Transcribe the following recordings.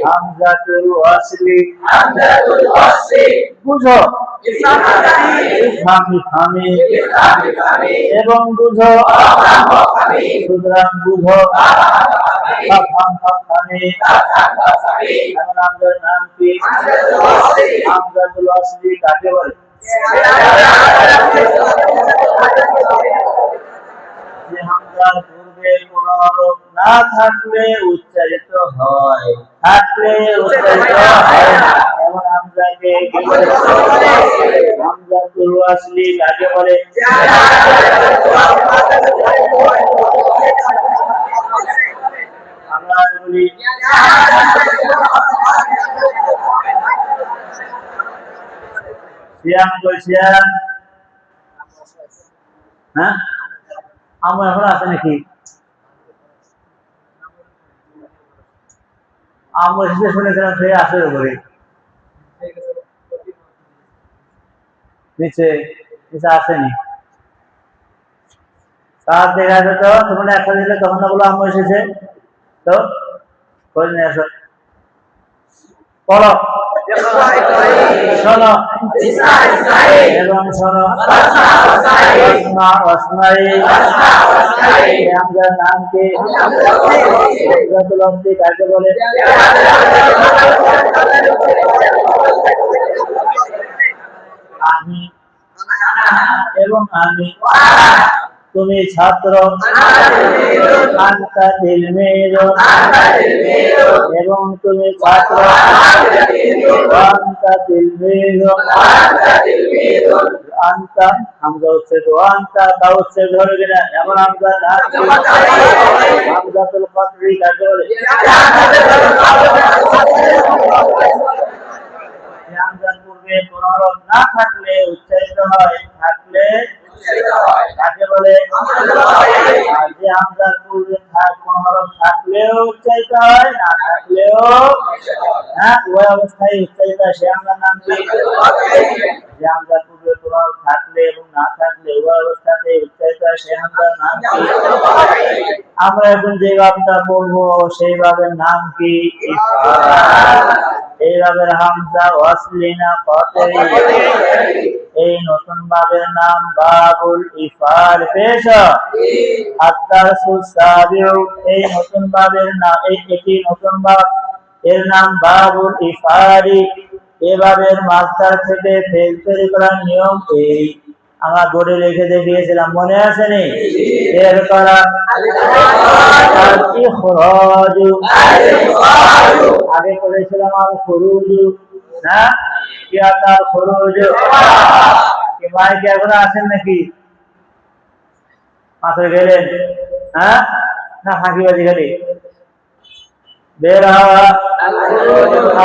হামজাতুল ওয়াসলি বুঝো ইফহামি এবং বুঝো সুতরাং বুঝো ফাফামি এমন হামজার নাম কি? হামজাতুল ওয়াসলি কাকে বলে? যে হামজার পূর্বে কোনো হরফ না থাকলে উচ্চারিত হয়, থাকলে উচ্চারিত হয় না, এমন হামজাকে কি বলে? হামজাতুল ওয়াসলি কাকে বলে? আমরা বলি সিয়াম কই সিয়াম, হ্যাঁ আমার এখন আছে নাকি? আমরা শুনেছিলাম সে আছে উপরে নিচে নিচে আসেনি। তার দেখা যেত তোমরা একটা দিলে তখন না বলো আম্মু এসেছে, তো খোঁজ নিয়ে আসো, পড়ো, শোনো এবং শোনো হামজার নাম কি? হামজাতুল ওয়াসলি কাকে বলে? আমি এবং আমি, তুমি ছাত্র, আনতা তিলমিযুন এবং তুমি ছাত্র, আনতা তিলমিযুন, আনতা হামজা উচ্চারিত, আনতা তা উচ্চারিত হলো কিনা? এমন হামজা নাম কি? হামজাতুল কসরি কাকে বলে? হামজার পূর্বে কোনো হরফ না থাকলে উচ্চারিত হয়, থাকলে কাকে বলে? আর যে হামজার পূর্বে কোনো হরফ থাকলেও উচ্চারিত হয়, না থাকলেও হ্যাঁ ওই অবস্থায় উচ্চারিত হয়, সে হামজার নাম কি? যে হামজার পূর্বে কোনো হরফ থাকলে এবং না থাকলে ওই অবস্থাতে উচ্চারিত হয়, সে হামজার নাম কি? আমরা এখন যে ভাবটা পড়বো সেই ভাবের নাম কি? এই ভাবের হামজা ওয়াসলি না কতই? এই নতুন ভাবের নাম বাবুল ইফাল। পেশ এই নতুন ভাবের নাম, এটি নতুন ভাব, এর নাম বাবুল ইফারি। এভাবের মাস্টার থেকে ফেল তৈরি করার নিয়ম এই, আমরা বোর্ডে লিখে দেখিয়েছিলাম, মনে আছে নি? বের করা, আগে করেছিলাম আল খুরুজু, না কিয়াতার খুরুজু। কি ভাই কি এখন আছেন নাকি? মাত্র গেলেন, হ্যাঁ না ফাঁকিবাজি খালি? বের হওয়া,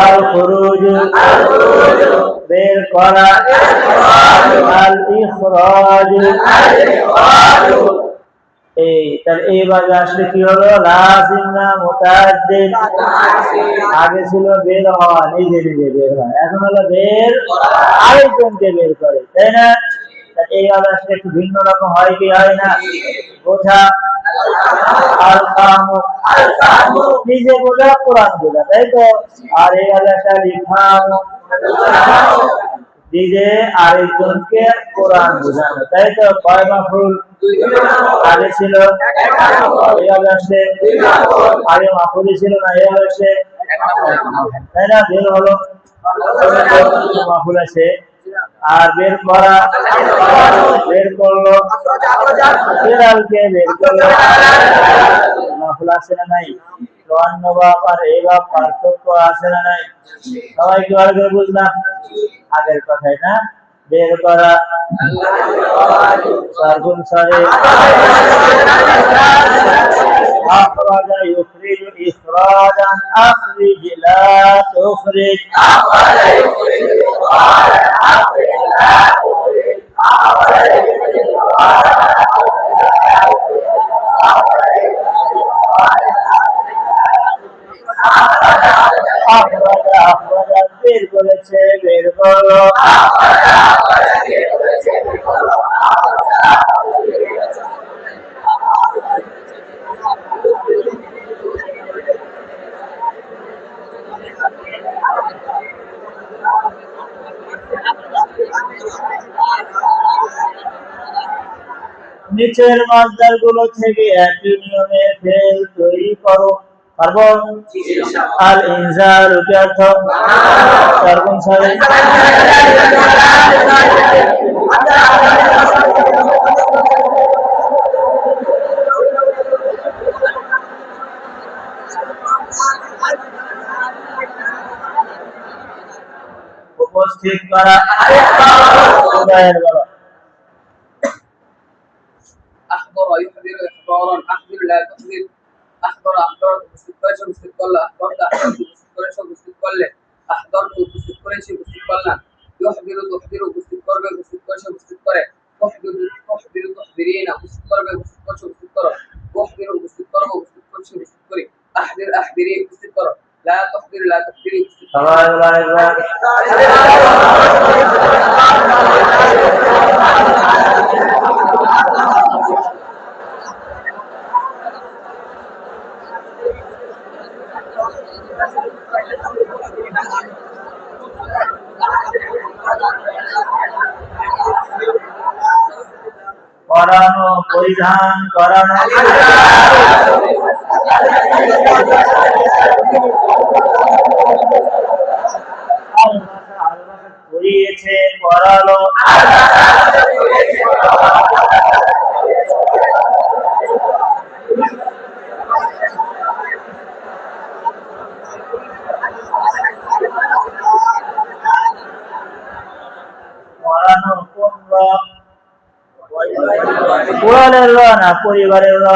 আল খুরুজু বের করা, আল ইখরাজু। এই তাহলে এইভাবে আসলে কি হলো? লাজিম না মুতাআদ্দিদ? আগে ছিল বের হওয়া, নিজে নিজে বের হয়, এখন হলো বের আরেকজনকে বের করে, তাই না? এইভাবে আসলে একটু ভিন্ন রকম হয় কি হয় না? বোঝা, আল ফাহমু নিজে বোঝা, কোরআন বোঝা, তাই তো? আর এইভাবে একটা ইফহামু নিজে আরেকজনকে কোরআন বোঝানো, তাই তো? কয় মাফুল? আগে ছিল, এইভাবে আসলে আগে মাফুলি ছিল না, এইভাবে আসলে, তাই না? বের হলো মাফুল আছে। আর বের করা, বের করলো, বিড়ালকে বের করলো, মাফুল আছে না নাই? অন্য বাপ আর এই বাপ পার্থক্য আছে না নাই? সবাই কি ভালো করে বুঝলাম আগের কথাই না? বের করা, সারগুন সারে, আখরাজা ইউখরিজু ইখরাজান, আখরিজ লা তুখরিজ, আখরাজা ইউখরিজু ইখরাজান, আখরিজ লা তুখরিজ, আখরাজা ইউখরিজু ইখরাজান, আখরাজা বের করেছে, বের করলো, নিচের মাসদারগুলো থেকে একই নিয়মে ফেল তৈরি করো। পারবো? আল ইনজাল কি অর্থ? সর্বন সালে উপস্থিত করা। সুরায়ের বলো। أحضر يحضر إحضارا أحضر لا تحضر أحضر أحضرت উপস্থিত করেছে উপস্থিত করলা أحضرت أحضرت উপস্থিত করেছে উপস্থিত করলে أحضرت উপস্থিত করেছে উপস্থিত করলাম يحضر تحضر উপস্থিত করবে উপস্থিত করেছে উপস্থিত করে تحضر تحضر تحضرين উপস্থিত করবে উপস্থিত করছে উপস্থিত করো تحضر উপস্থিত করবো উপস্থিত করছে উপস্থিত করি أحضر أحضري উপস্থিত করো لا تحضر لا تحضري উপস্থিত পরানো পরিধান করানো পরিয়েছে পরালো পরানো কোন কোরআনের র না পরিবারের র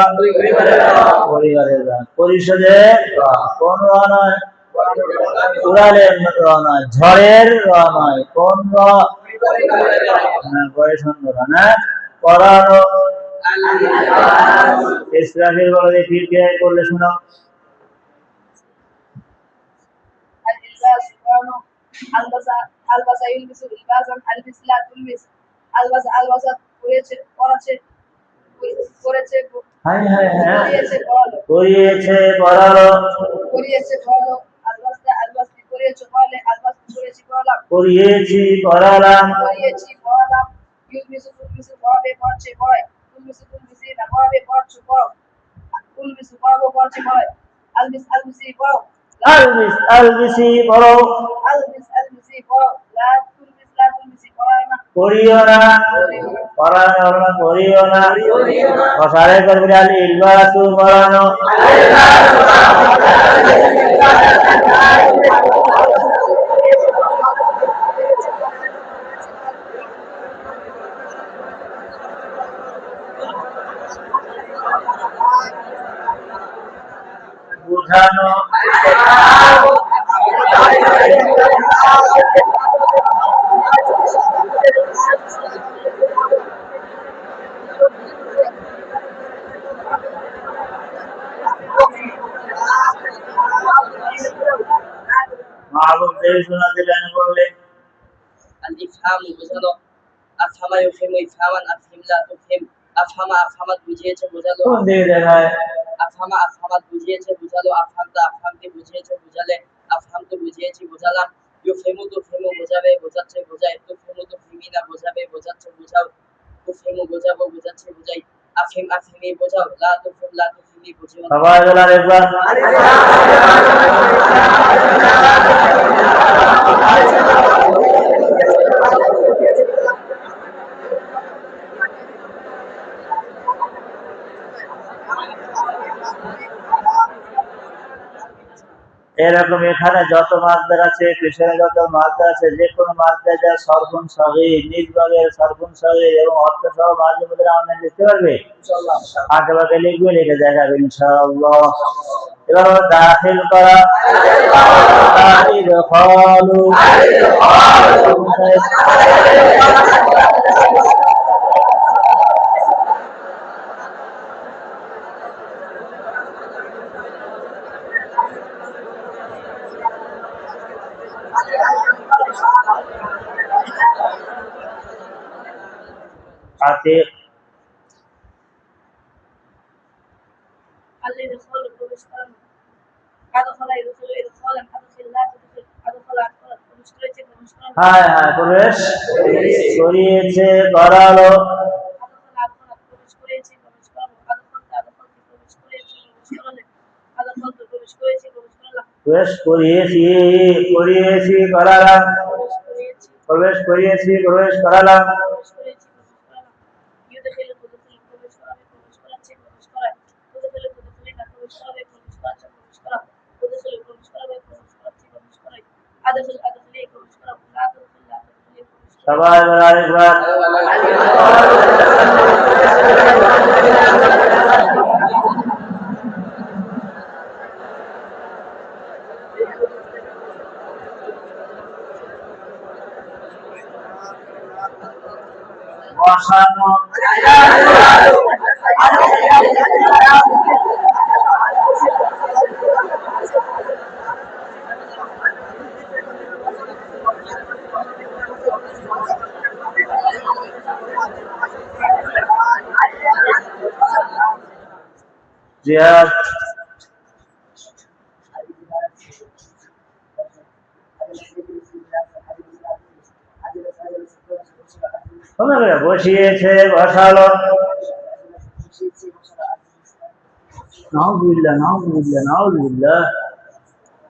পরিবারের র পরিষদে কোন র নয় কোরআনের র নয় ঝড়ের র নয় কোন র না বয়সন র না পড়ানো ইসরাফিল বলে দেখি কে করলে শোনো আলবাসা ইলবিসু ইলবাসান আলবিস লা তুলবিস আলবাস আলবাসাত করেছে পড়াছে করেছে হাই হাই হ্যাঁ করিয়েছে পড়ালো করিয়েছে পড়ালো আলবাসা আলবাসি করিয়েছে পড়ালে আলবাসি করেছি পড়ালাম করিয়েছি পড়ালাম করিয়েছি পড়ালাম ইলবিসু তুলবিসু পড়াবে পড়ছে পড়ায় তুলবিসু তুলবিসি না পড়াবে পড়ছো পড়ো তুলবিসু পড়াবো পড়ছে পড়ায় আলবিস আলবিসি পড়ো আলবিস আলবিসি পড়ো আলবিস আলবিসি পড়ো লা তুলবিস লা তুলবিসি পড়ায় না করিও না পড়ানো না করিও না প্রসারে করবে আল ইলবাসু পড়ানো বুঝানো মাহবুব দেই শোনাতে কেন বললে الإفهام বোঝানো আফহামা ইফহিমু ইফহামান আফহিম লা তুফহিম আফহামা আফহামাত বুঝিয়েছে বোঝালো কোন দিকে দেখায় আফহামা আফহামাত বুঝিয়েছে বোঝালো আফহামতা আফহামকে বুঝিয়েছে বুঝালে আফহামকে বুঝিয়েছি বোঝালাম ইউফহিমু তুফহিমু বোঝাবে বোঝাচ্ছে বোঝায় তুফহিমু তুফহিমিনা বোঝাবে বোঝাচ্ছে বোঝাও তুফহিমু বোঝাবো বোঝাচ্ছে বোঝাই আফহিম আফহিমি বোঝাও লা তুফহিম লা তুফহিমি বুঝিও সবাই বলার একবার এরকম এখানে যত মাছদার আছে কৃষণে যত মাছদার আছে যে কোনো মাছদার যা সর্বন সহিত নিজ ভাগের সর্বন সহিত এবং অর্থ সহ মাঝে মধ্যে আমরা লিখতে পারবে আগে ভাগে লিখবে লিখে দেখাবে ইনশাআল্লাহ এবার দাখিল করা ইদখালু আতিক الإدخال প্রবেশকরণ আদখালা ইদখালু ইদখালান আদখিল লা তুদখিল আদখালা আদখালা প্রবেশ করেছে প্রবেশকরণ হ্যাঁ হ্যাঁ প্রবেশ করিয়েছে করালো আদখালা আদখালা প্রবেশ করিয়েছে প্রবেশ করিয়েছি করিয়েছি করালাম প্রবেশ করিয়েছি প্রবেশ করালাম প্রবেশ করেছি প্রবেশ করালাম ইউদখিলু তুদখিলু প্রবেশ করাবে প্রবেশ করাচ্ছে প্রবেশ করায় তুদখিলু তুদখিলিনা প্রবেশ করাবে প্রবেশ করাচ্ছে প্রবেশ করাও তুদখিলু প্রবেশ করাবে প্রবেশ করাচ্ছে প্রবেশ করাই আদখিল আদখিলি প্রবেশ করাও লা তুদখিল লা তুদখিলি প্রবেশ করাও সবাই বলো আরেকবার বসানো জিহাদ বসিয়েছে বসালো নাউজুবিল্লাহ নাউজুবিল্লাহ নাউজুবিল্লাহ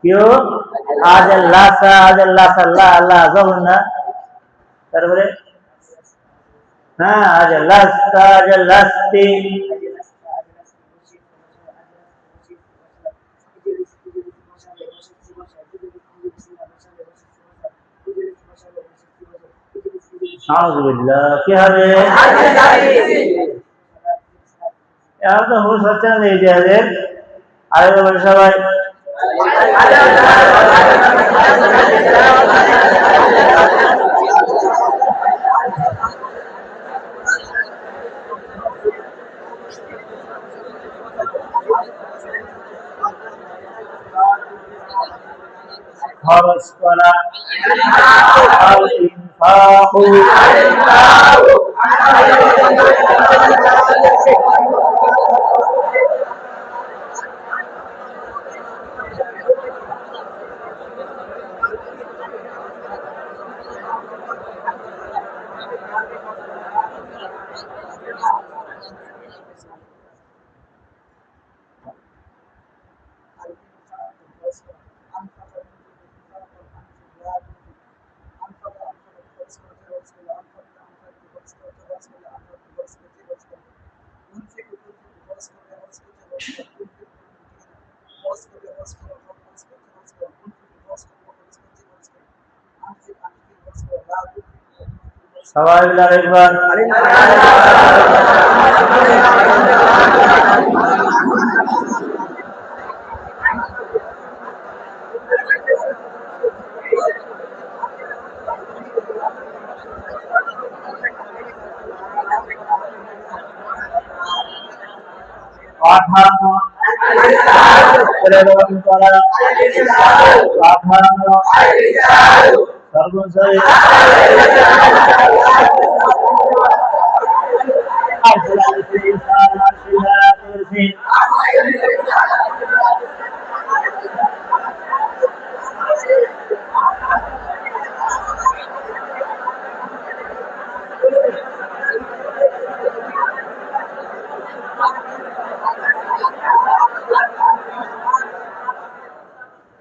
কেউ আজ আল্লাহ সাল্লাহ আল্লাহ যখন না তারপরে হ্যাঁ আজ আল্লাহস্তি নাউজুবিল্লাহ কি হবে এখন তো হুশ হচ্ছে না এই যে আরেকবার বলে সবাই খরচ করা আল ইনফাকু সবাই মিলে আরেকবার পাঠানো প্রেরণ করা পাঠানো সর্বশরী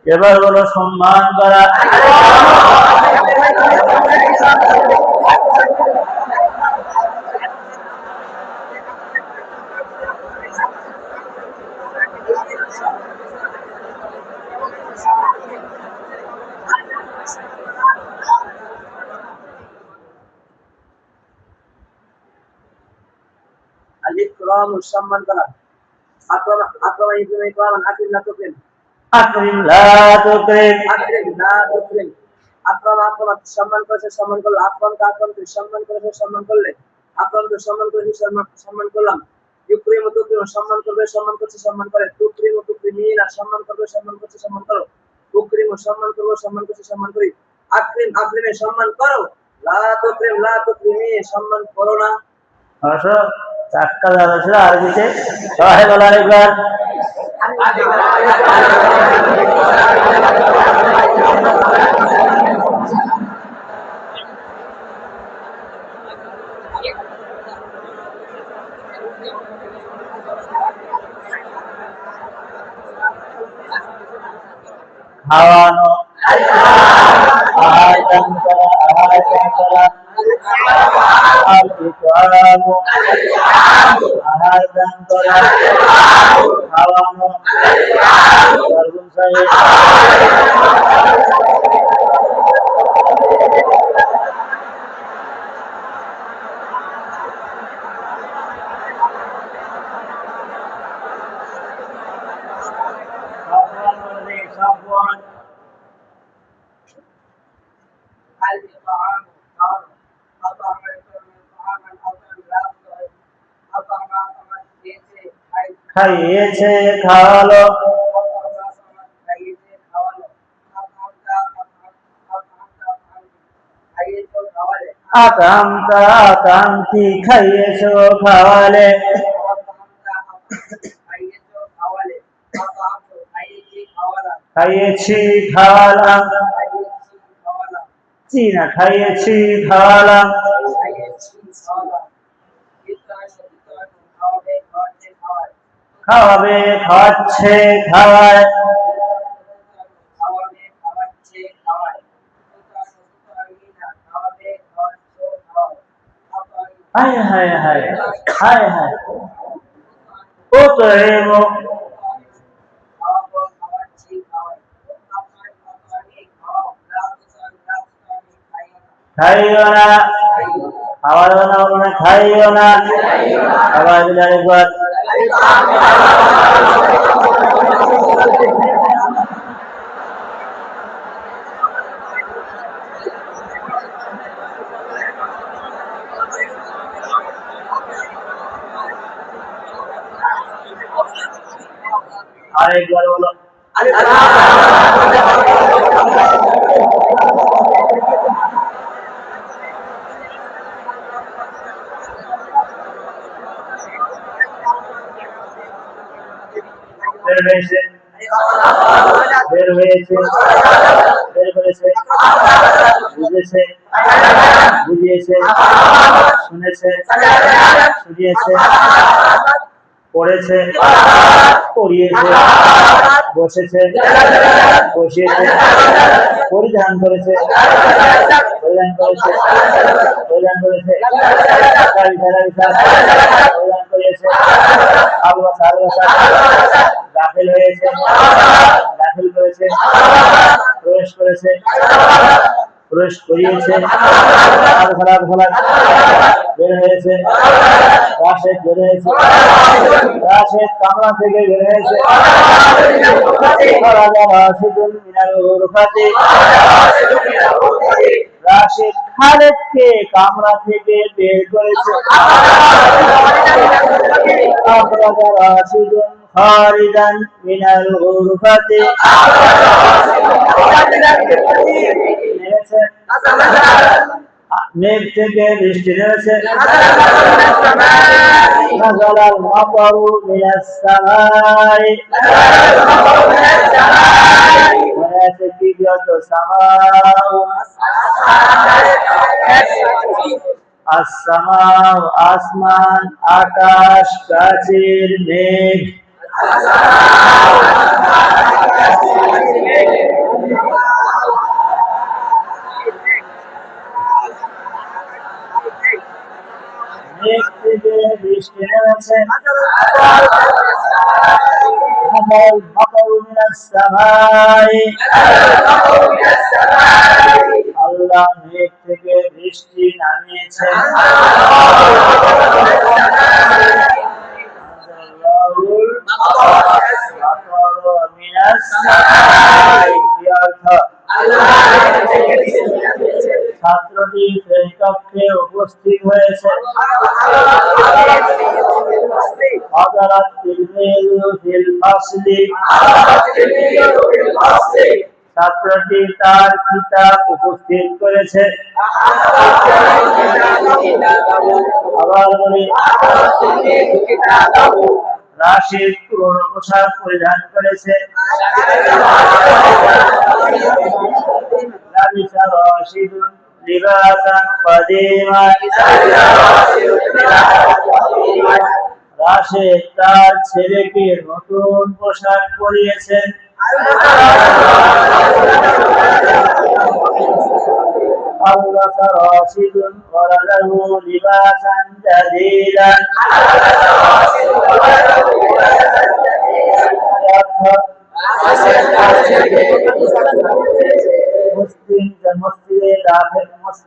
এবার বলো সম্মান করা الإكرام সম্মান করা আকরাম আকরাম ইকরাম ইকরামান আকরিম লা তুকরিম আকরিম লা তুকরিম আকরিম লা তুকরিম আকরাম আকরাম সম্মান করেছে সম্মান করলে আকরামকে আকরামকে সম্মান করেছে সম্মান করলে আকরামকে সম্মান করেছে সম্মান করলাম ইকরিম তুকরিম সম্মান করবে সম্মান করছে সম্মান করে তুকরিম তুকরিমিনা সম্মান করবে সম্মান করছে সম্মান করো তুকরিম সম্মান করবে সম্মান করছে সম্মান করি আকরিম আকরিমে সম্মান করো লা তুকরিমি সম্মান করো না আসো চাক্কা দাদা ছিল আর কিছু সবাই বলো আরেকবার খাওয়ানো আহার দান করা আর ইতআমু আহার দান করা খাওয়ানো সর্বম সাহেব الإطعام قال أطعم طعاما أطعم খাইয়েছে খাওয়ালো আতামতা আতামতি খাইয়েছো খাওয়ালে খাইয়েছি খাওয়ালাম চিনা খাইয়েছি খাওয়ালাম খাওয়াবে খাওয়াচ্ছে খাওয়ায় হায় হায় হায় হায় হায় ও তো এমো খাইও না খাওয়াও না মানে খাইও না আবার আরেকবার আরেকবার বলো বের হয়েছে বের হয়েছে বের করেছে বুঝেছে বুঝিয়েছে শুনেছে শুনিয়েছে পড়েছে পড়িয়েছে বসেছে বসিয়েছে পরিধান করেছে পরিধান করেছে পরিধান করেছে পরিধান করেছে আলবাসা আলবাসা দাখিল হয়েছে দাখিল করেছে প্রবেশ করেছে প্রবেশ করিয়েছে বের হয়েছে রাশেদ বের হয়েছে রাশেদ কামরা থেকে বের হয়েছে রাশেদ খালেদকে কামরা থেকে বের করেছে রাশিদুন খারিজান মিনাল গুরফাতি মেঘ থেকে বৃষ্টি নেমেছে নাযালাল মাতারু মিনাস সামাই মনে আছে কি যত সামাউ আসমাউ আসমান আকাশ প্রাচীর মেঘ মেঘ থেকে বৃষ্টি নেমেছে আল্লাহ মেঘ থেকে বৃষ্টি নামিয়েছে ছাত্রটি সেই কক্ষে উপস্থিত হয়েছে হযরত তিরমিযি ফিল ফাসলি ছাত্রটি তার কিতাব উপস্থিত করেছে আবার বলি রাশিদ পুরনো পোশাক পরিধান করেছে রাশিদুন লিবাসান কাদিমান রাশিদ তার ছেলেকে নতুন পোশাক পরিয়েছেন راشد ولده لباسا جديدا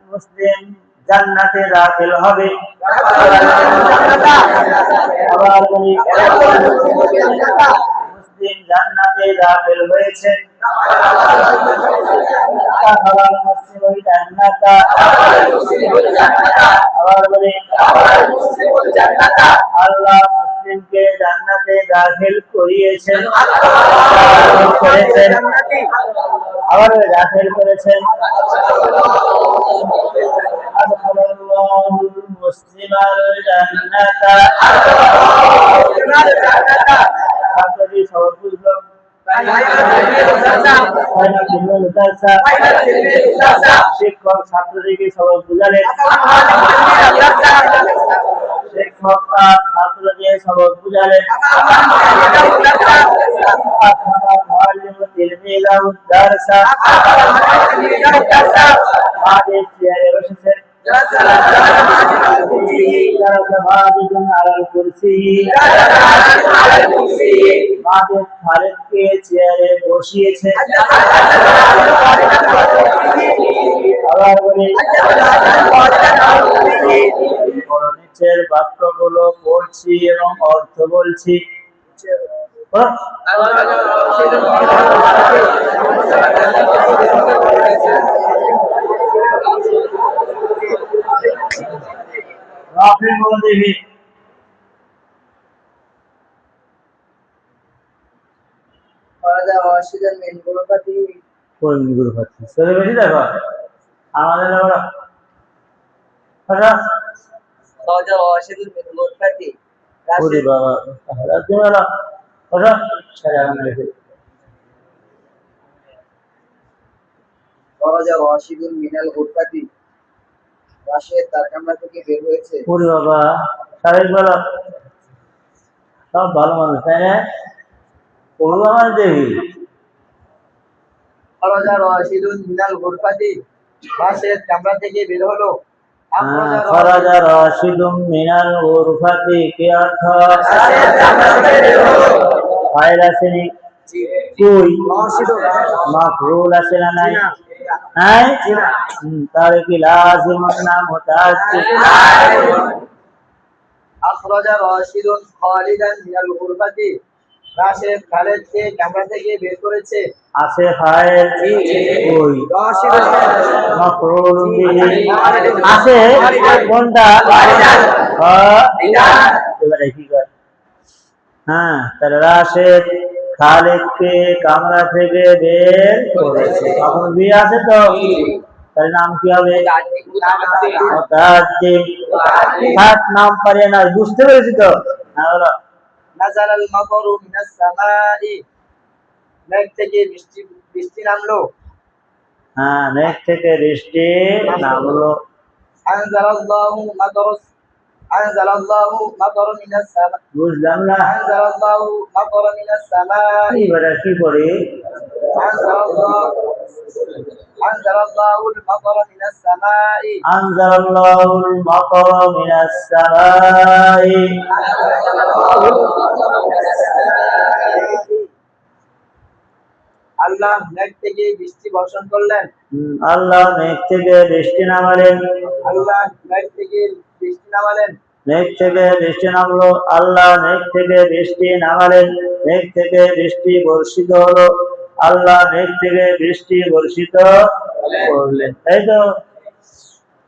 মুসলিম জান্নাতে দাখিল হবে আবার বলি মুসলিম জান্নাতে দাখিল হয়েছে আবার মুসলিম জান্নাতা আবার বলি আল্লাহ মুসলিমকে জান্নাতে দাখিল করিয়েছেন আবার দাখিল করেছেন মুসলিম জান্নাতা ছাত্রটি সবক বুঝলো শিক্ষক ছাত্রটিকে সবক বুঝালেন শিক্ষক ছাত্রকে সবক বুঝালেন চেয়ারে বসেছেন খালেদকে চেয়ারে বসিয়েছে আবার বলি নিচের বাক্যগুলো পড়ছি এবং অর্থ বলছি রাফিল বলে দেখি خرج راشدا من غرفته কোন গুরুপাতি সরে বেশি দেখো আমাদের ওরা خرج راشد من غرفته ওরে বাবা তাহলে তোমরা ওরা ছেড়ে আমরা লিখে خرج راشد من الغرفة রাশেদ তার কামরা থেকে বের হয়েছে ওরে বাবা সাহেব বলো সব ভালো মানুষ তাই না পড়বো আমার দেখি خرج راشد من الغرفة রাশেদ কামরা থেকে বের হলো খরাজ রাশিদুম মিনাল গুরফাতি কি অর্থ ফাইল আছে নি কই মাফরুল আছে না নাই হ্যাঁ তার কি লাজিম নাম মুতাআদ্দি أخرج راشد خالدا من الغرفة রাশেদ খালেদকে কামরা থেকে বের করেছে আছে ফাইল কই মাফরুল বিহি আছে কোনটা এবারে কি কর হ্যাঁ তাহলে রাশেদ খালেদকে কামরা থেকে বের করেছে এখন বি আছে তো তার নাম কি হবে মুতাআদ্দিদ সাত নাম পারে না বুঝতে পেরেছি তো হ্যাঁ বলো نزل المطر من السماء মেঘ থেকে বৃষ্টি নামলো হ্যাঁ মেঘ থেকে বৃষ্টি নামলো أنزل الله مطر من السماء বুঝলাম না أنزل الله مطر من السماء এবারে কি পড়ি أنزل الله المطر من السماء আনজালাল্লাহুল মাতারা মিনাস সামাই আল্লাহ মেঘ থেকে বৃষ্টি বর্ষণ করলেন আল্লাহ মেঘ থেকে বৃষ্টি নামালেন আল্লাহ মেঘ থেকে বৃষ্টি নামালেন মেঘ থেকে বৃষ্টি নামলো আল্লাহ মেঘ থেকে বৃষ্টি নামালেন মেঘ থেকে বৃষ্টি বর্ষিত হলো আল্লাহ মেঘ থেকে বৃষ্টি বর্ষিত করলেন তাই তো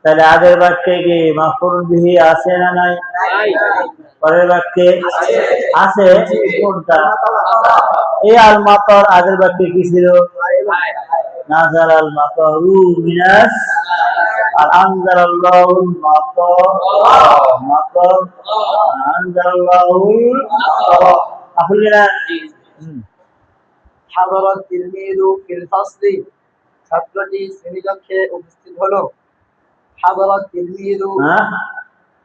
তাহলে আগের বাক্যে কি মাফউল বিহি আছে না নাই পরের বাক্যে আছে কোনটা এই আল মাতার আগের বাক্যে কি ছিল নাজার আল মাতারু মিনাস আর আনজালাল্লাহুল মাতার আনজালাল্লাহুল মাতার আপনি না حضر التلميذ في الفصل ছাত্রটি শ্রেণীকক্ষে উপস্থিত হলো حضر التلميذ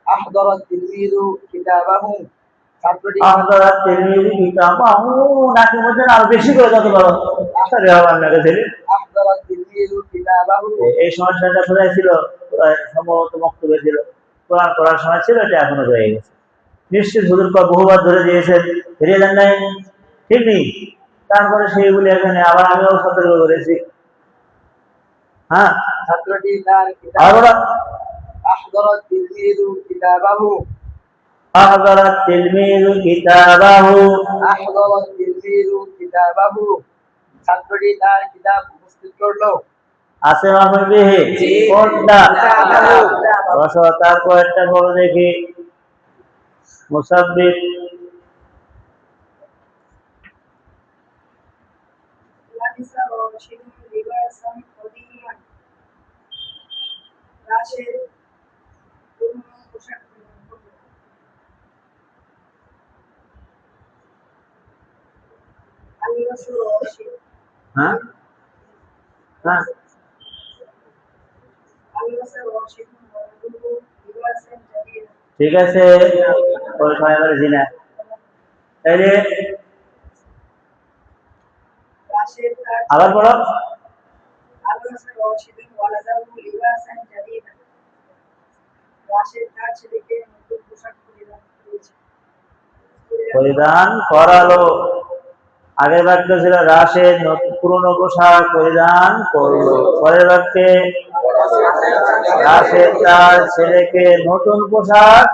أحضر التلميذ كتابه ছাত্রটি আপনারা তিরমিজি কিতাব নাকি মধ্যে আর বেশি করে যত বড় আরে আমার লাগে ছেলে أحضر التلميذ تلميذ كتابه এই সমস্যাটা কোথায় ছিল? সম্ভবত বক্তব্য ছিল, কোরআন পড়ার সময় ছিল, এটা এখনো রয়ে গেছে। নিশ্চিত হুজুর বহুবার ধরে দিয়েছেন, ফিরিয়ে দেন নাই, ঠিক নেই। তারপরে সেইগুলি এখানে আবার আমিও সতর্ক করেছি। হ্যাঁ, ছাত্রটি তার আবার أحضر التلميذ كتابه أحضر التلميذ كتابه أحضر التلميذ كتابه ছাত্রটি তার কিতাব উপস্থিত করলো। আছে মাফুল বিহি কোনটা? বসো, তারপর একটা বড় দেখি মুসাব্বিব। لبس راشد لباسا قديما راشد পুরনো পোশাক পরিধান করলো। আলিবাস রশিদ হ্যাঁ হ্যাঁ, আলিবাস রশিদ লিবাসান জাদিদা ঠিক আছে, ওই সময় বলেছি না। তাইলে রাশেদ তার আবার বলো। আলিবাস রশিদ ওয়ালাদাহু লিবাসান জাদিদা রাশেদ তার ছেলেকে নতুন পোশাক পরিধান করেছে। পরিধান করালো। আগের বাক্য ছিল রাশেদ পুরনো পোশাক পরিধান করলো। পরের বাক্যে রাশেদ তার ছেলেকে নতুন পোশাক,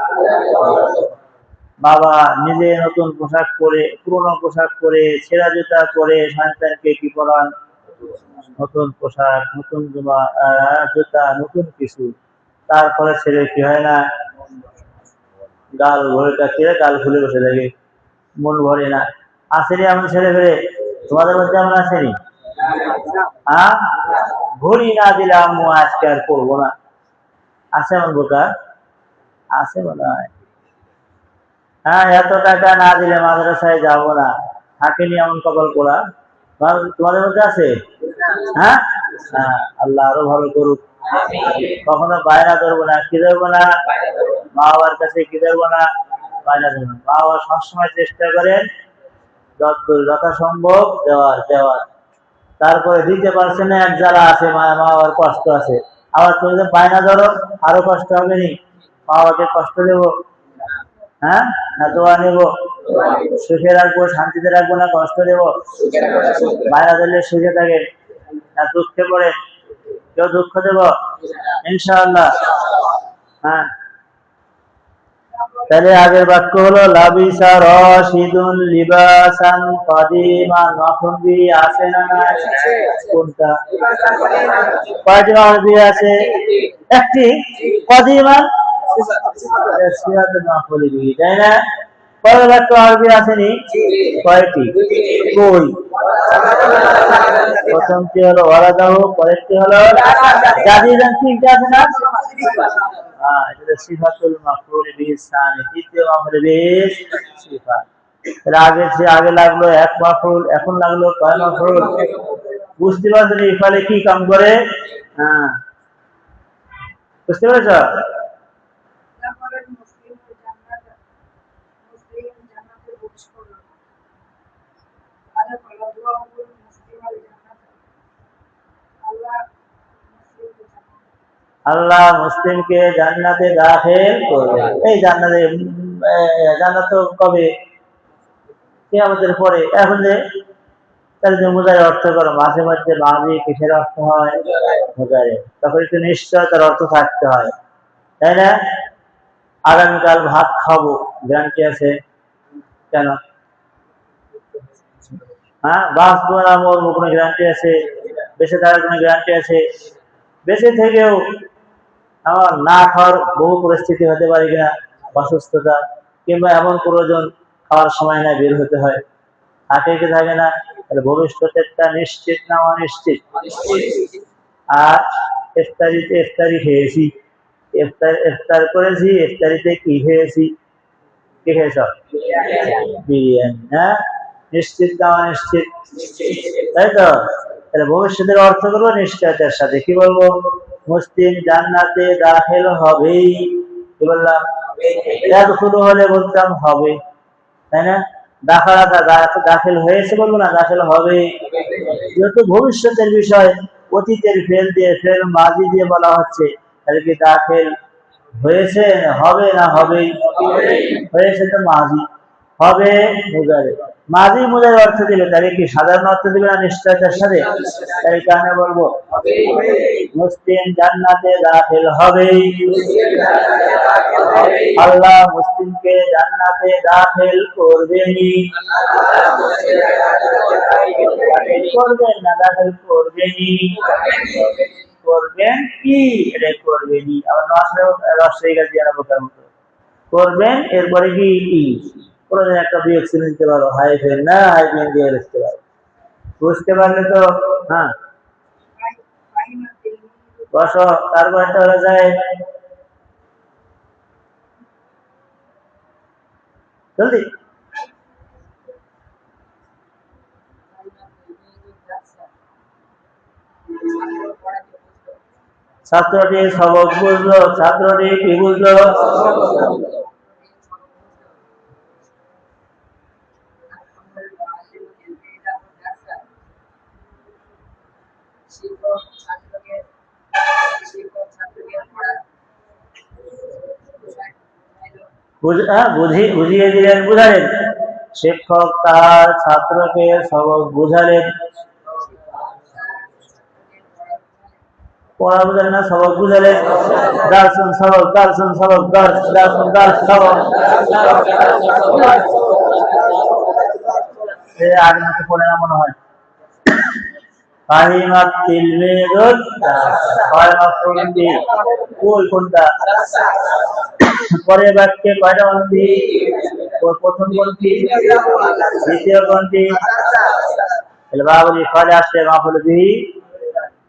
বাবা নিজে নতুন পোশাক পরে, পুরনো পোশাক পরে, ছেঁড়া জুতা পরে সন্তানকে কি পরান? নতুন পোশাক, নতুন জুতা, নতুন কিছু। তারপরে ছেলে কি হয় না, গাল ভরে ছেড়ে গাল খুলে বসে থাকে, মন ভরে না। আসেনি এমন ছেলে ফেলে? তোমাদের মধ্যে এমন আসেনি? হ্যাঁ, ঘড়ি না দিলে আম্মু আজকে আর পড়বো না, আছে এমন বোকা? আছে মনে হয়। হ্যাঁ, এত টাকা না দিলে মাদ্রাসায় যাবো না, থাকেনি এমন কপাল পোড়া? তোমাদের মধ্যে আছে? হ্যাঁ হ্যাঁ, আল্লাহ আরো ভালো করুক। কখনো বায়না ধরবো না, কি ধরবো না? মা বাবার কাছে কি ধরবো না? বায়না ধরবো না। মা বাবা সবসময় চেষ্টা করেন যতদূর যথাসম্ভব দেওয়ার। তারপরে দিতে পারছে না, এক জ্বালা আছে, মা বাবার কষ্ট আছে। আবার তুমি যে বায়না ধরো, আরো কষ্ট হবে নি? মা বাবাকে কষ্ট দেবো? হ্যাঁ, না দোয়া নেবো? সুখে রাখবো, শান্তিতে রাখবো, না কষ্ট দেবো? বায়না ধরলে সুখে থাকে না দুঃখে পড়ে? কেউ দুঃখ দেব? ইনশাআল্লাহ। হ্যাঁ, তাহলে আগের বাক্য হলো লাবিসা রাশিদুন লিবাসান কাদিমান। মাফুল বিহি আছে না নাই? কোনটা? কয়টি মাফুল বিহি আছে? একটি। কাদিমান সিফাতুল মাফুল বিহি, তাই না? পরের বাক্য আরবি আসেনি? কয়টি? কই? প্রথমটি হলো ওয়ালাদাহু, পরেরটি হলো জাদিদান। তিনটা আছে না? হ্যাঁ, এটা সিফাতুল মাফউল বিহি সানি, তৃতীয় মাফউল বিহি সিফাত। এর আগে লাগলো এক মাফউল, এখন লাগলো কয় মাফউল? বুঝতে পারছেন ইফালে কি কাম করে? হ্যাঁ, বুঝতে পেরেছ? তারপরে মুসলিম জান্নাতে প্রবেশ করলো। আল্লাহ আল্লাহ মুসলিমকে জান্নাতে দাখিল করবে। এই জান্নাত তো কবে? কিয়ামতের পরে। এখন যে তাহলে যে মুজারে অর্থ করো, মাঝে মাঝে মাঝি কিসের অর্থ হয়? মুজারে। তখন একটু নিশ্চয়তার অর্থ থাকতে হয়, তাই না? আগামীকাল ভাত খাবো, গ্যারান্টি আছে? কেন? হ্যাঁ, বাঁচবো না মরবো কোনো গ্যারান্টি আছে? বেঁচে থাকার কোনো গ্যারান্টি আছে? বেঁচে থেকেও আমার না খাওয়ার বহু পরিস্থিতি হতে পারে কিনা, অসুস্থতা কিংবা এমন প্রয়োজন, খাওয়ার সময় না বের হতে হয়, থাকে কি থাকে না? তাহলে ভবিষ্যতেরটা নিশ্চিত না অনিশ্চিত? আর ইফতারি খেয়েছি, ইফতার করেছি, ইফতারিতে কি খেয়েছি? কি খেয়েছ? বিরিয়ানি। হ্যাঁ, নিশ্চিত না অনিশ্চিত? তাই তো। তাহলে ভবিষ্যতের অর্থগুলো নিশ্চয়তার সাথে। কি বলবো? মুসলিম জান্নাতে দাখিল হবেই। কি বললাম? ইয়াদখুলু হলে বলতাম হবে, তাই না? দাখিল হয়েছে বলবো না, দাখিল হবে। যেহেতু ভবিষ্যতের বিষয়, অতীতের ফেল দিয়ে ফেল মাজি দিয়ে বলা হচ্ছে, তাহলে কি দাখিল হয়েছে হবে না হবেই? হয়েছে তো মাজি, হবে মুজারে। মাজি মুজারে অর্থ দিলে তাহলে কি সাধারণ অর্থ দিবে না নিশ্চয়তার সাথে? তাহলে কি আমরা বলবো মুসলিম জান্নাতে দাখিল হবেই, আল্লাহ মুসলিমকে জান্নাতে দাখিল করবেনই, করবেন না দাখিল করবেনই, করবেন কি এটা করবেনই। আবার রাষ্ট্রীয় কাজ দিয়ে বোকার মতো করবেন, এরপরে কি কোনো একটা বিয়োগ চিহ্ন দিতে পারো, হাইফেন না হাইফেন দিয়ে লিখতে পারো, বুঝতে পারলে তো? হ্যাঁ বসো, তারপর একটা হলো যায় জলদি। ছাত্রটি সবক বুঝলো, ছাত্রটি কি বুঝলো? বুঝিয়ে দিলেন, বুঝালেন। শিক্ষক তার ছাত্রকে সবক বুঝালেন, পড়া বুঝালেন না সবক বুঝালেন। দার্সুন সবক, দার্সুন সবক, দার্সুন দার্স সবক। আগে মতো পড়ে না মনে হয়। ফাহিমাত তিলমিদুল কোনটা? পরের বাক্যে কয়টা অন্তি? প্রথম কোনটি? দ্বিতীয় কোনটি? বাবুল ফলে আসছে মাফুল বিহি,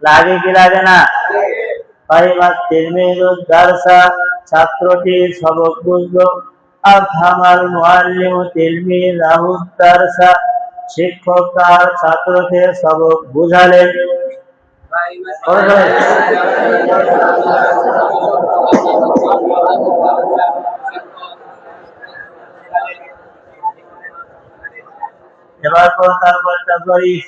লাগে কি লাগে না? ফাহিমাত তিলমিদুল দারসা, ছাত্রটি সবক বুঝলো। আফহামাল মুআল্লিমু তিলমিযাহু দারসা, শিক্ষক তার ছাত্রকে সবক বুঝালেন। এবার পর তারপরটা জরিফ।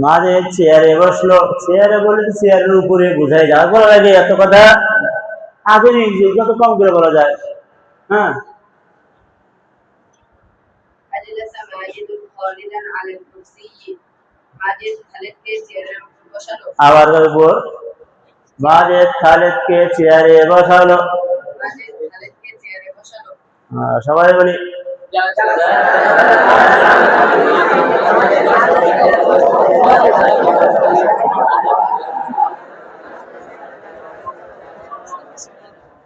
মাঝে চেয়ারে বসলো, চেয়ারে বলে চেয়ারের উপরে বুঝাই যায়, বলা লাগে এত কথা আগে যত কম করে বলা যায়। হ্যাঁ আবার বলবো, মাজেদ খালেদকে চেয়ারে বসালো। সবাই বলি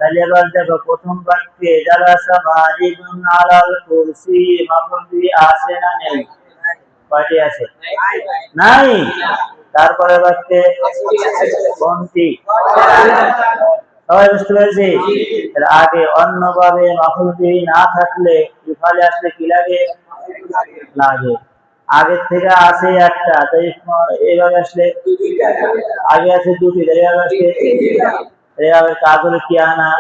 তাহলে এবার দেখো প্রথম বাক্যে জালাসা মাজিদুন আলাল কুরসি, মাফুল বিহি আছে না নেই? কয়টি আছে? নাই। তারপরে বাক্যে কোনটি? সবাই বুঝতে পেরেছি? আগে অন্যভাবে মাফুল বিহি না থাকলে ইফালে আসলে কি লাগে? লাগে। আগের থেকে আছে একটা, তাই এইভাবে আসলে আগে আছে দুটি, তাই এইভাবে আসলে এইভাবে কাজ হলো কি আনা?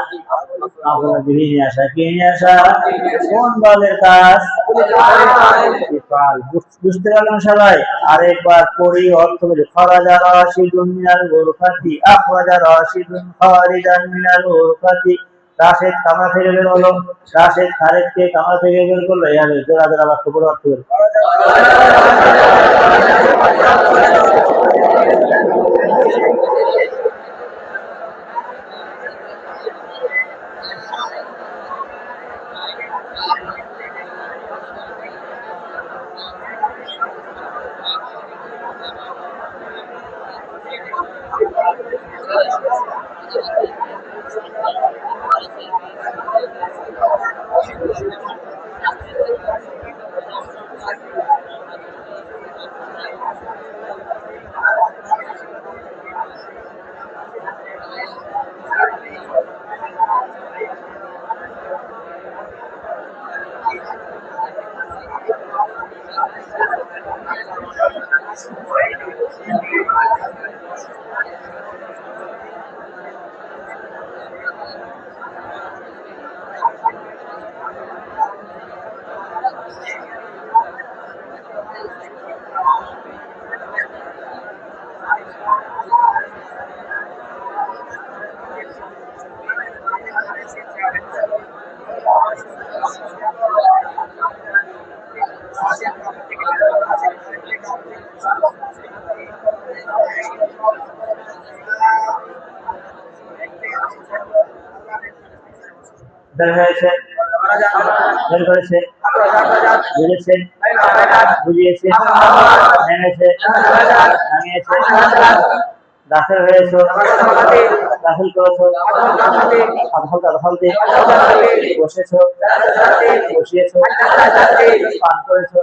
মাফুল বিহি নিয়ে আসা। কি নিয়ে আসা? কোন দলের কাজ? ইফাল। বুঝতে পারলাম সবাই? আরেকবার পড়ি, অর্থ বলি। খরাজা রাশিদুন মিনাল গুরফাতি, আখরাজা রাশিদুন খারিজান মিনাল গুরফাতি। রাশেদ কামরা থেকে বের হলো, রাশেদ খালেদকে কামরা থেকে বের করলো। এইভাবে জোড়া জোড়া বাক্য পড়ে অর্থ বলি। বের হয়েছে, বের করেছে, বুঝেছে, বুঝিয়েছে, নেমেছে, নামিয়েছে, দাখিল হয়েছে, দাখিল করেছো, আধালতে আধালতে, বসেছো, বসিয়েছো, পান করেছো,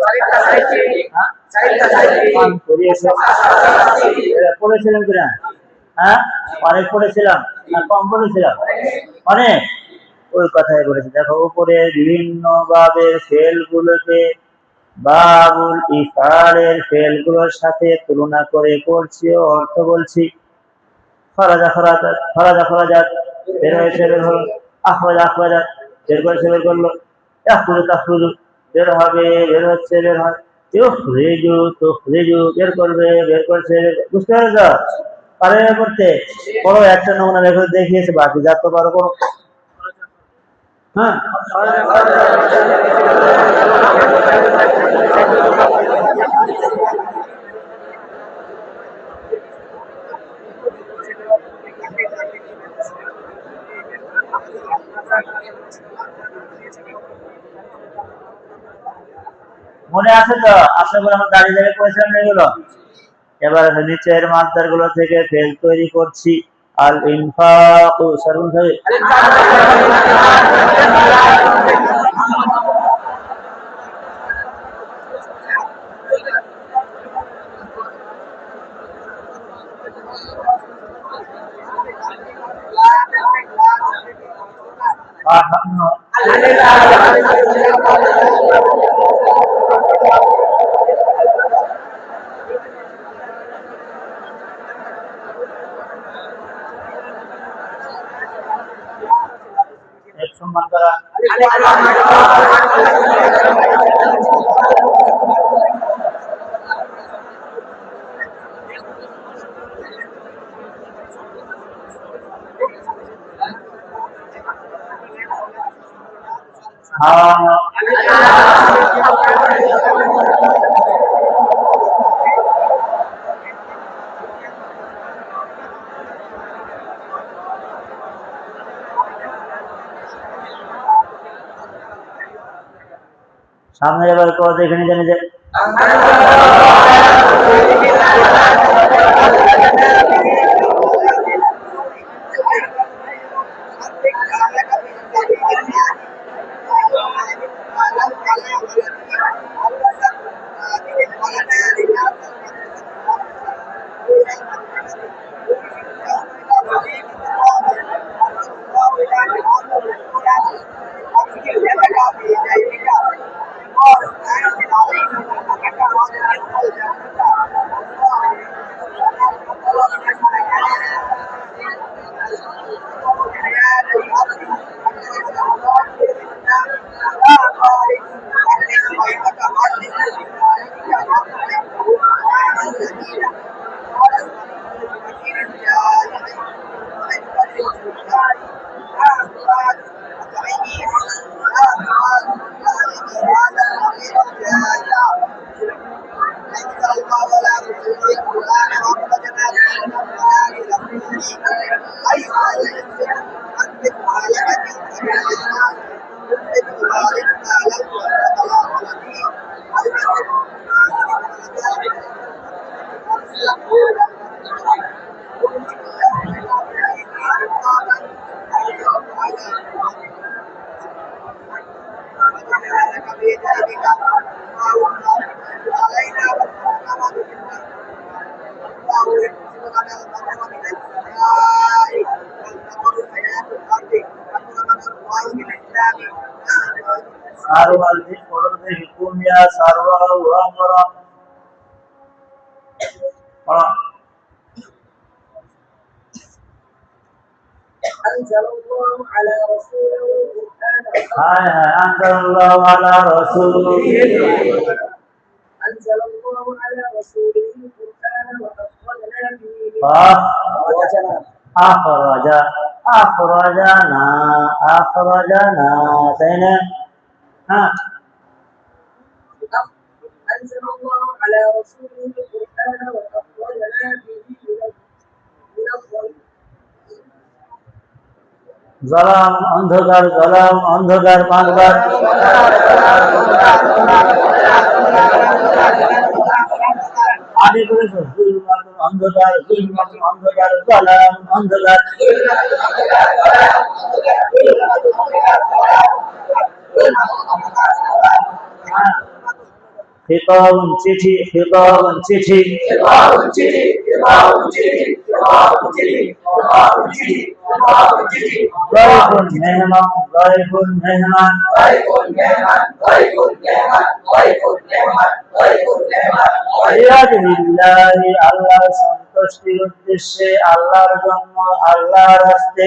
পান করিয়েছো, পড়েছিলাম কিনা? হ্যাঁ, অনেক পড়েছিলাম না কম পড়েছিলাম? অনেক। ওই কথাই বলেছি। দেখো উপরে বিভিন্ন বাবের ফেলগুলোকে বাবুল ইফআলের ফেলগুলোর সাথে তুলনা করে পড়ছি ও অর্থ বলছি। খরাজা খরাজাত, খরাজা খরাজাত, বের হয়েছে বের হলো, আখরাজা আখরাজাত, বের করেছে বের করলো, ইয়াখরুজু তাখরুজু, বের হবে বের হচ্ছে বের হয়, ইউখরিজু তুখরিজু, বের করবে বের করছে। বুঝতে পেরেছো? পারে করতে? পড়ো, একটা নমুনা রেখে দেখিয়েছে, বাকি যা তো পারো করো। হ্যাঁ, মনে আছে তো? আশা করি আমরা দাঁড়িয়ে দাঁড়িয়ে করেছিলাম এগুলো। এবার নিচের মাত্রার গুলো থেকে ফেল তৈরি করছি। আল ইনফাক সর্বসাই পাঠানো এক সম্মান করা খাওয়ানো সামনে এবার করে দেখে জানি যে সারওয়াল দি ফরদে হুকুমিয়া সারওয়াল ওয়ামরা أنزل الله على رسوله القرآن হায় হায় আনজাল্লাহু আলা রাসূলিহি أنزل الله على رسوله القرآن وأخرجنا به আখরাজা আখরাজানা আখরাজানা তাই না? হ্যাঁ, أنزل الله على رسوله القرآن وأخرجنا به من الظلم জলাম অন্ধকার, জলাম অন্ধকার 5 বার। আগে করেছো জুলমাতুন অন্ধকার, জুলমাতুন অন্ধকার, জলাম অন্ধকার। খিতাব চিঠি, খিতাব চিঠি, ضيف মেহমান, ضيف মেহমান। লিল্লাহি আল্লাহর সন্তুষ্টির উদ্দেশ্যে, আল্লাহর জন্য, আল্লাহর রাস্তে।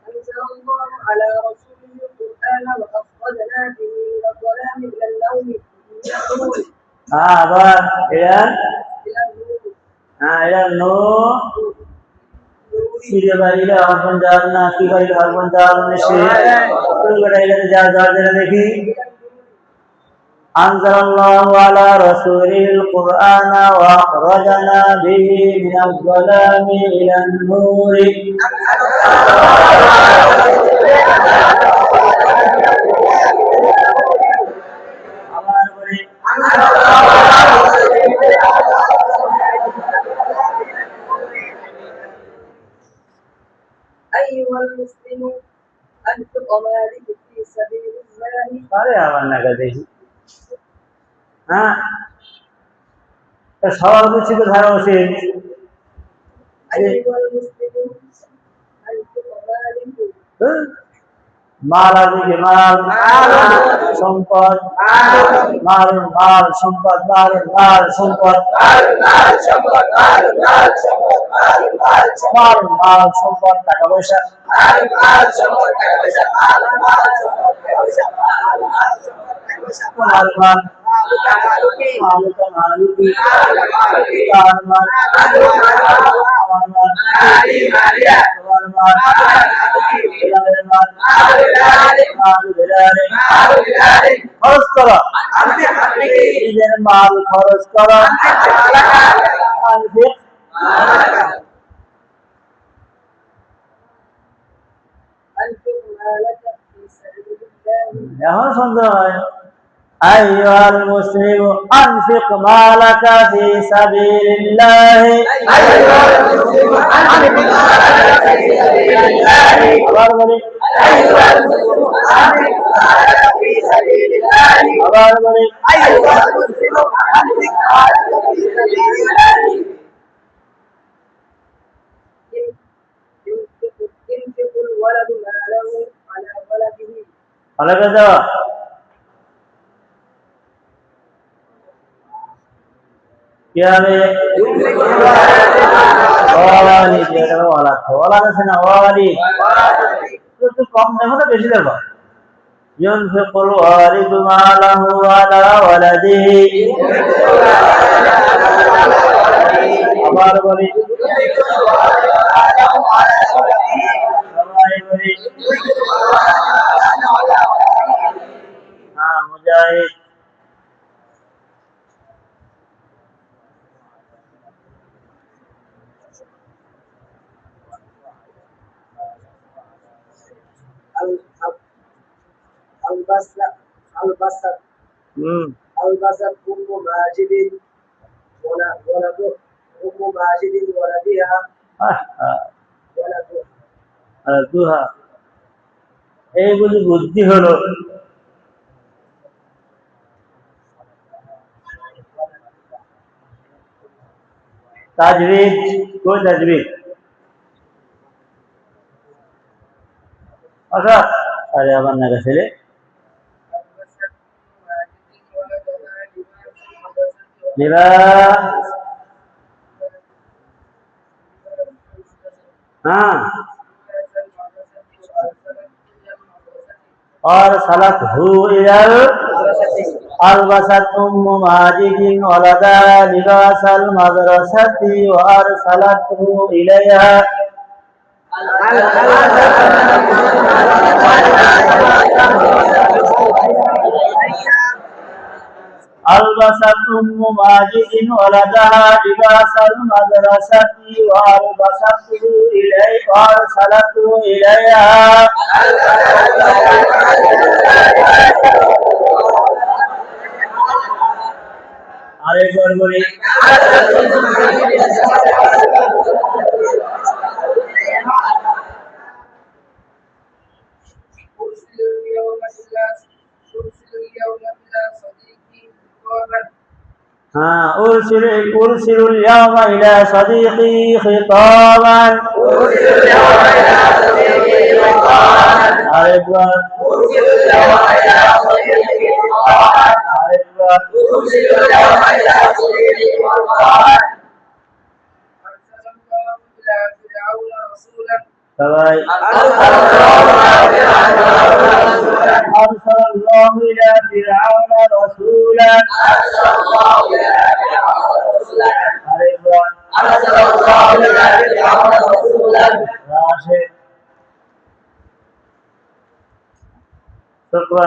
أنزل الله على رسوله القرآن وأخرجنا به من الظلام إلى النور. আবার এরা إلى النور. এরা নো সিরে বাড়িলে হরফন যার না কি বাড়িলে হরফন যার সে কোন বাড়িলে যা যা দেখি। আনজালাল্লাহু আলা রাসূলিল কুরআন ওয়া আখরাজানা বিহি মিনাজ যালামি ইলান নূর। আমার বলি أيها المسلمون أنفق مالك في سبيل الله. আরে আমার নাকা দেখি। হ্যাঁ, সবার বুঝি তো ধারা উচিত। أيها المسلمون أنفق مالك. মাল আছে, মাল সম্পদ, মাল মাল সম্পদ, মাল মাল সম্পদ, মাল মাল সম্পদ, টাকা পয়সা। মাল মাল মালুকা মালুকি, তার মাল, আমার মাল, তোমার মাল, বেলালের মাল, মাল বেলালে। খরচ করো, নিজের মাল খরচ করো। আনফিক أنفق مالك في سبيل الله. এখন সন্দেহ হয়। আইয়ুহাল মুসলিম আনফিক মালাকা ফি সাবিলিল্লাহ। আবার বলি, আবার বলি, ينفق الولد ماله على ولده. ভালো করে দাও। কি হবে? ওয়ালি যেটা ওয়ালা ওয়ালা আছে না, ওয়ালি একটু কম দেখো না, বেশি দেখো। ইউনফিকুল ওয়ালিদু মালাহু আলা ওয়ালাদিহি। আবার বলি, সবাই বলি। হ্যাঁ, মুজাহিদ ألبست أم ماجد ولده أم ماجد ولدها ولده. দুহা, এই বুঝি বুদ্ধি হলো। তাজবিদ, কোন তাজবিদ? আচ্ছা, আরে আমার নাকা ছেলে। हाँ, और सलत हु इलल अलबसत उम्मु माजिदिन वलदा लिबासल मदरसती व अरसलतहु इलैहा। أم ماجد ولدها لباس المدرسة وأرسلته إليها আরেকবার বলি أرسل اليوم إلى صديقي خطابا أرسل أرسل الله إلى فرعون رسولا شكرا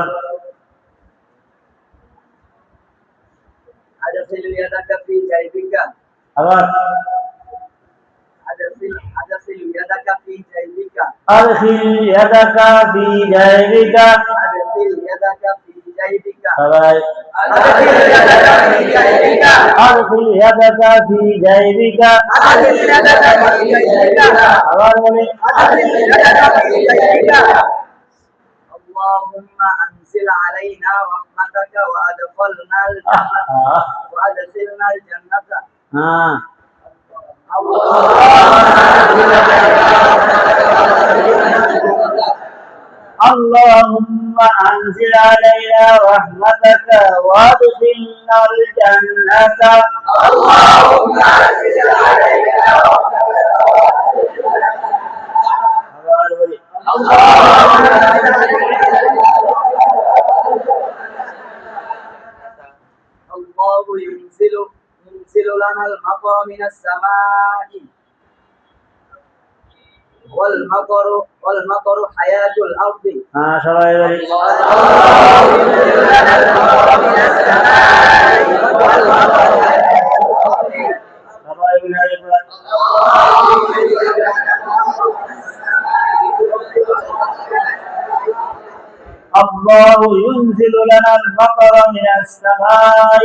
أدخل يدك في جيبك أبار أدخل يدك في جيبك أدخل يدك في جيبك أدخل يدك في جيبك أبار أدخل يدك في جيبك أدخل يدك في جيبك أدخل يدك في جيبك أبار بولي أدخل يدك في جيبك اللهم أنزل علينا رحمتك وأدخلنا الجنة اللهم أنزل علينا رحمتك وادخلنا الجنة اللهم أنزل علينا رحمتك الله ينزل لنا المطر من السماء والمطر حياة الأرض সবাই বলি الله ينزل لنا المطر من السماء والمطر حياة الأرض সবাই বলি الله ينزل لنا المطر من السماء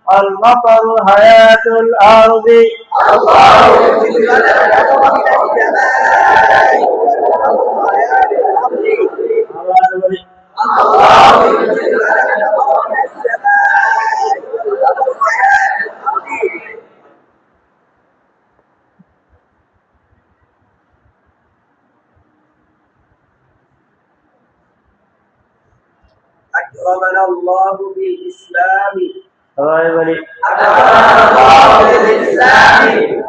والمطر حياة الأرض الله ينزل لنا المطر من السماء والمطر حياة الأرض الله ينزل لنا المطر من السماء والمطر حياة الأرض أكرمنا الله بالإسلام সবাই বলি أكرمنا الله بالإسلام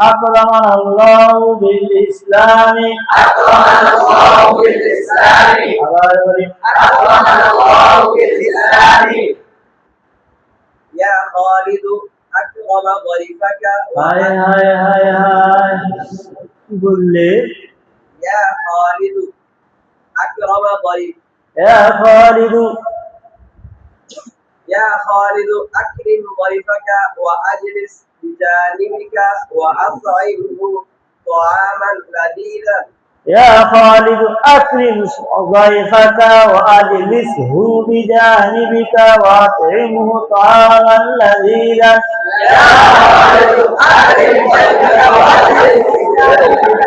أكرمنا الله بالإسلام أكرمنا الله بالإسلام সবাই বলি أكرمنا الله بالإسلام يا خالد أكرم ضيفك হায় হায় হায় হায় কি বললে يا خالد أكرم ضيفك يا خالد يا خالد أكرم ضيفك وأجلس بجانبك وأطعمه طعاما لذيذا يا خالد أكرم ضيفك وأجلسه بجانبك وأطعمه طعاما لذيذا يا خالد أكرم ضيفك وأجلس بجانبك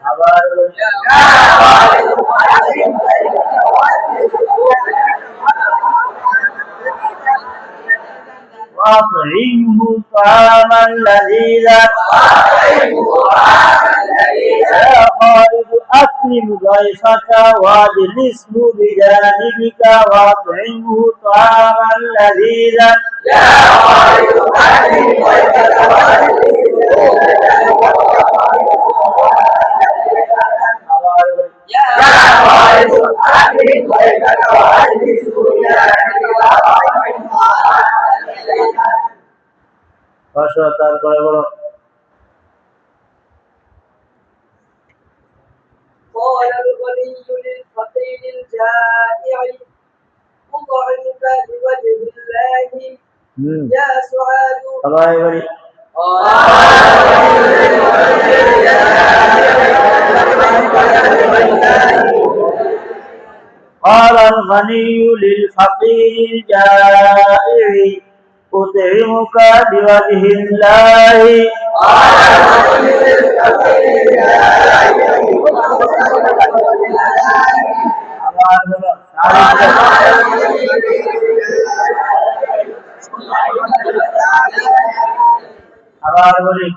আবার বলি يا خالد أكرم ضيفك وأجلس وأطعمه طعاما لذيذا يا خالد أكرم ضيفك واجلسه بجانبك وأطعمه طعاما لذيذا يا خالد أكرم ضيفك وأجلس يا خالد أكرم ضيفك وأجلس তারপরে বলো قال الغني للفقير الجائع أطعمك لوجه الله يا سعاد সবাই বলি قال الغني للفقير الجائع أطعمك بوجه الله আবার বলো আবার বলি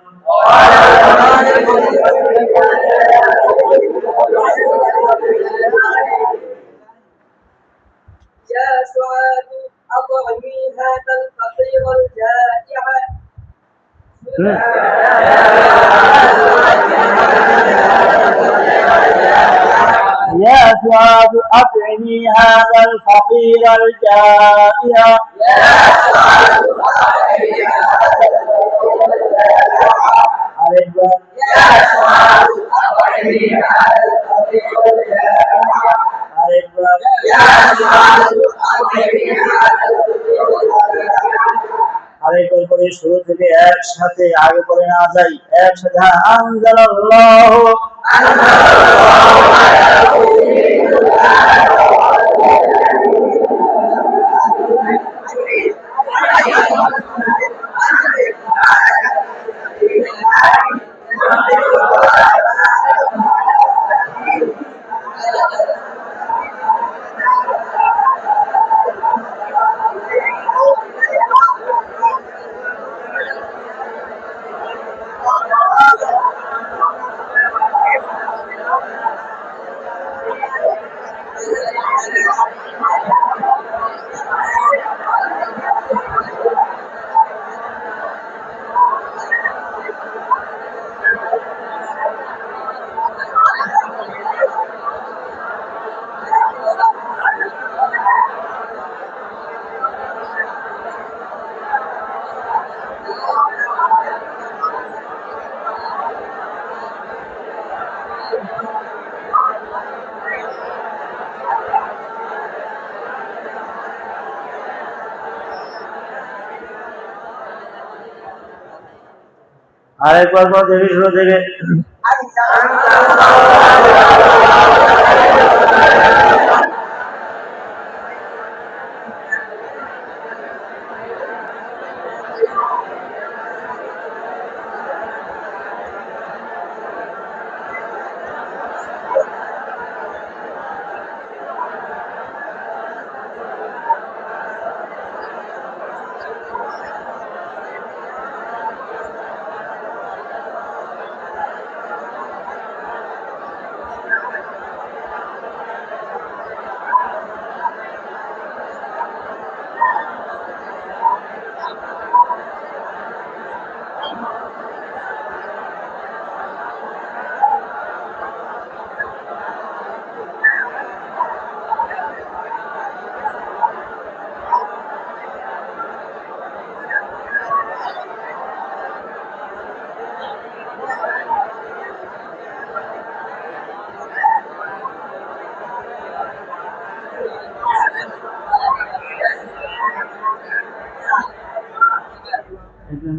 يا سعاد أطعمي هذا الفقير الجائع يا سعاد أطعمي هذا الفقير الجائع আরেকবার আরেকবার আরেকবার করে শুরু থেকে একসাথে আগে করে না যাই একসাথে আনজালাল্লাহু আরেকবার পর দেখি শুরু থেকে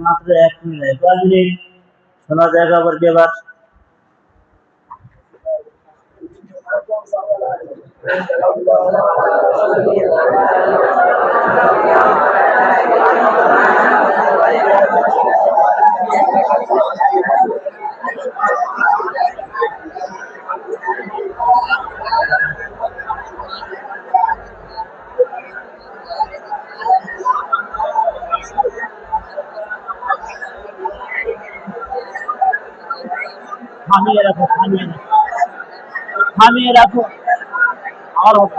মাত্র 1 মিনিট 1 মিনিট শোনা যায় আবার কি আবার থামিয়ে রাখো থামিয়ে রাখো আর হবে